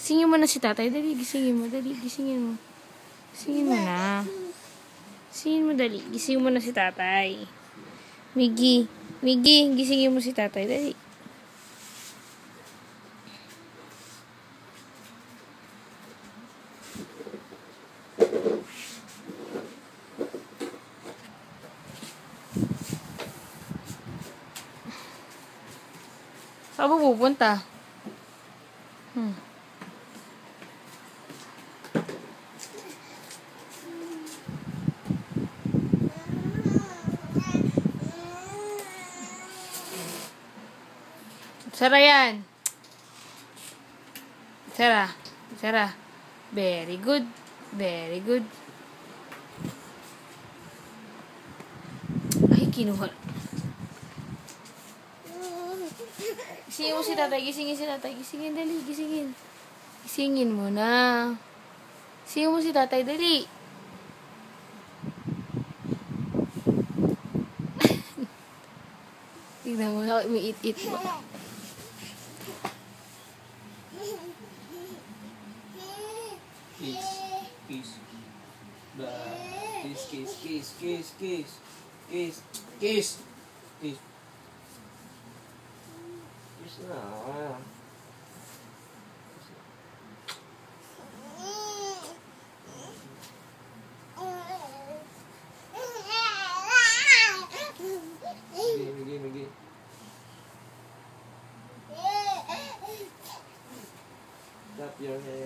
Gisingin mo na si tatay. Dali, gisingin mo. Dali, gisingin mo. Gisingin mo na. Gisingin mo, dali. Gisingin mo na si tatay. Miggy. Miggy, gisingin mo si tatay. Dali. Saan mo pupunta? Sara yan. Sara. Sara. Very good. Very good. Ay, kinuha. Gisingin mo si tatay. Gisingin si tatay. Gisingin, dali. Gisingin. Gisingin mo na. Gisingin mo si tatay. Dali. Tignan mo. May eat mo. Kiss. Kiss. Kiss, kiss, kiss, kiss, kiss. Kiss. Kiss. Kiss. Kiss na. Migi. Clap your hands.